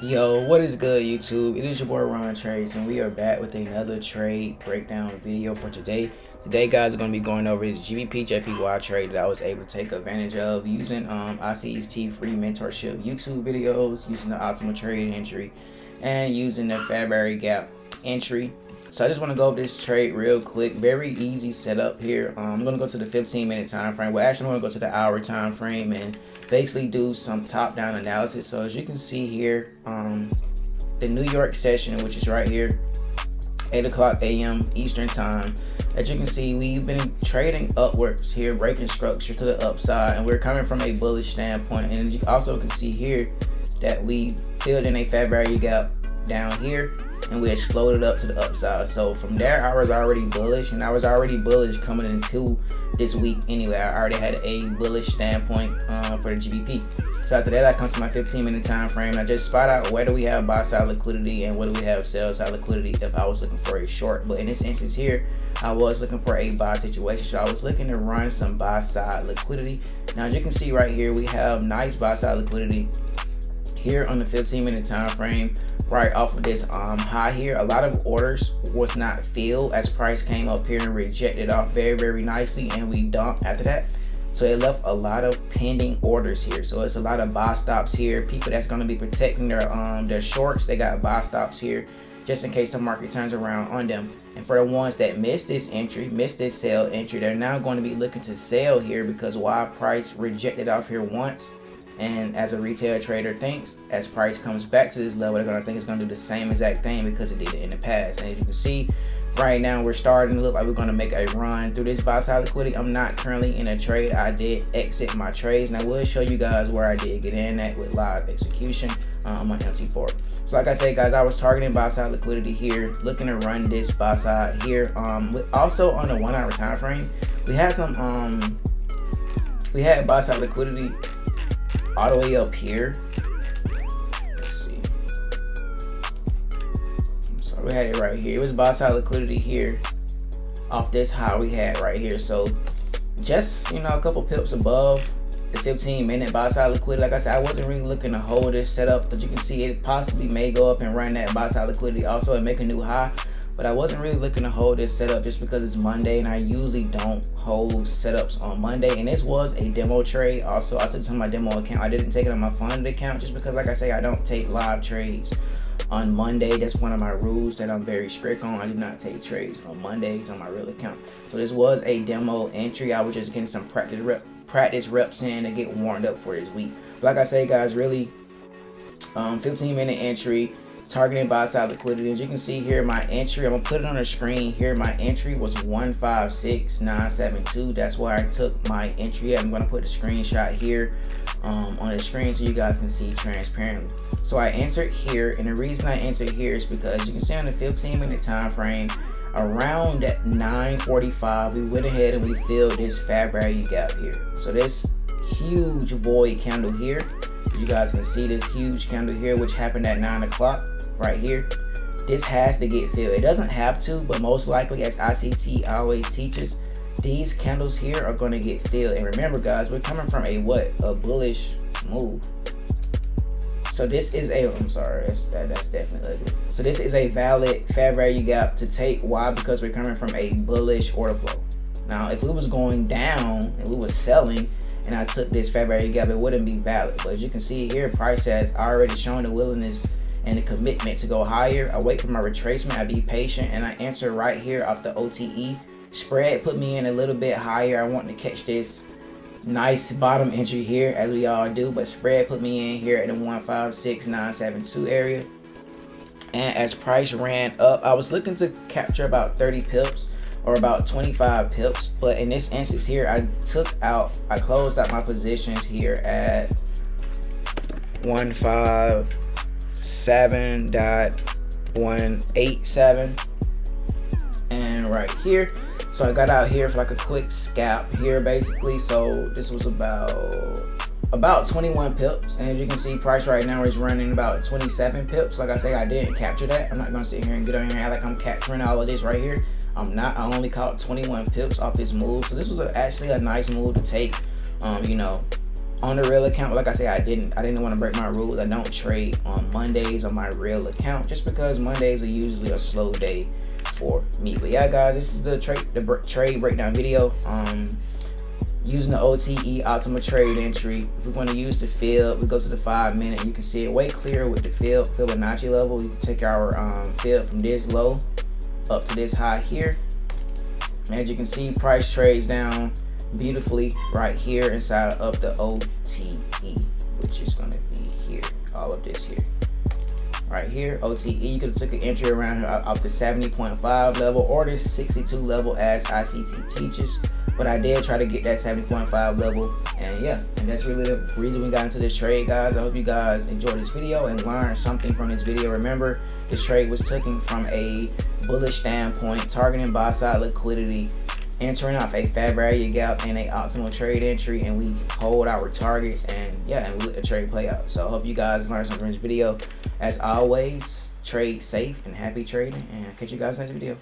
Yo, what is good, YouTube? It is your boy RonTrades, and we are back with another trade breakdown video for today. Today, guys, are going to be going over this GBPJPY trade that I was able to take advantage of using ICT free mentorship YouTube videos, using the optimal trade entry, and using the fair value gap entry. So I just want to go over this trade real quick. Very easy setup here. I'm going to go to the 15-minute time frame. Well, actually, I'm going to go to the hour time frame and basically do some top-down analysis. So as you can see here, the New York session, which is right here, 8 o'clock a.m. Eastern time. As you can see, we've been trading upwards here, breaking structure to the upside, and we're coming from a bullish standpoint. And you also can see here that we filled in a fair value gap down here, and we exploded up to the upside. So from there, I was already bullish, and I was already bullish coming into this week anyway. I already had a bullish standpoint for the GBP. So after that, I come to my 15-minute time frame. I just spot out where do we have buy side liquidity and where do we have sell side liquidity if I was looking for a short. But in this instance here, I was looking for a buy situation. So I was looking to run some buy side liquidity. Now, as you can see right here, we have nice buy side liquidity here on the 15-minute time frame. Right off of this high here, a lot of orders was not filled as price came up here and rejected off very nicely, and we dumped after that. So it left a lot of pending orders here. So it's a lot of buy stops here. People that's going to be protecting their shorts, they got buy stops here just in case the market turns around on them. And for the ones that missed this entry, missed this sell entry, they're now going to be looking to sell here because while price rejected off here once, and as a retail trader thinks, as price comes back to this level, they're going to think it's going to do the same exact thing because it did it in the past. And as you can see, right now we're starting to look like we're going to make a run through this buy side liquidity. I'm not currently in a trade. I did exit my trades, and I will show you guys where I did get in at with live execution on MT4. So like I said, guys, I was targeting buy side liquidity here, looking to run this buy side here. Also on the 1 hour time frame, we had some we had buy side liquidity all the way up here. Let's see. So we had it right here. It was buy side liquidity here off this high we had right here. So just, you know, a couple pips above the 15-minute buy side liquidity. Like I said, I wasn't really looking to hold this setup, but you can see it possibly may go up and run that buy side liquidity also and make a new high. But I wasn't really looking to hold this setup just because it's Monday, and I usually don't hold setups on Monday. And this was a demo trade. Also, I took this on my demo account. I didn't take it on my funded account just because, like I say, I don't take live trades on Monday. That's one of my rules that I'm very strict on. I do not take trades on Mondays on my real account. So this was a demo entry. I was just getting some practice reps in to get warmed up for this week. But like I say, guys, really 15-minute entry, targeting buy side liquidity. As you can see here, my entry, I'm gonna put it on the screen here. My entry was 156,972. That's where I took my entry at. I'm gonna put the screenshot here on the screen so you guys can see transparently. So I entered here, and the reason I entered here is because you can see on the 15-minute time frame, around at 9:45, we went ahead and we filled this fair value gap here. So this huge void candle here, you guys can see this huge candle here, which happened at 9 o'clock right here. This has to get filled. It doesn't have to, but most likely, as ICT always teaches, these candles here are going to get filled. And remember, guys, we're coming from a bullish move. So this is a, I'm sorry, that's definitely ugly. So this is a valid fair value gap to take. Why? Because we're coming from a bullish order flow. Now, if we was going down and we was selling, and I took this fair value gap, it wouldn't be valid. But as you can see here, price has already shown the willingness and the commitment to go higher. I wait for my retracement, I be patient, and I enter right here off the OTE. Spread put me in a little bit higher. I want to catch this nice bottom entry here, as we all do, but spread put me in here at the 156,972 area. And as price ran up, I was looking to capture about 30 pips or about 25 pips, but in this instance here, I closed out my positions here at 157.187 and right here. So I got out here for like a quick scalp here basically. So this was about 21 pips, and as you can see, price right now is running about 27 pips. Like I say, I didn't capture that. I'm not gonna sit here and get on here and act like I'm capturing all of this right here. I'm not. I only caught 21 pips off this move. So this was actually a nice move to take, you know, on the real account, like I said, I didn't want to break my rules. I don't trade on Mondays on my real account just because Mondays are usually a slow day for me. But yeah, guys, this is the trade breakdown video. Using the OTE optimal trade entry. If we want to use the field, we go to the 5 minute. You can see it way clearer with the field Fibonacci level. You can take our field from this low up to this high here. As you can see, price trades down beautifully right here inside of the OTE, which is going to be here, all of this here. Right here, OTE, you could have took an entry around here off the 70.5 level or the 62 level as ICT teaches. But I did try to get that 70.5 level, and yeah, and that's really the reason we got into this trade, guys. I hope you guys enjoyed this video and learned something from this video. Remember, this trade was taken from a bullish standpoint, targeting buy side liquidity, entering off a fair value gap and a optimal trade entry, and we hold our targets, and yeah, and we let the trade play out. So I hope you guys learned something from this video. As always, trade safe and happy trading, and catch you guys next video.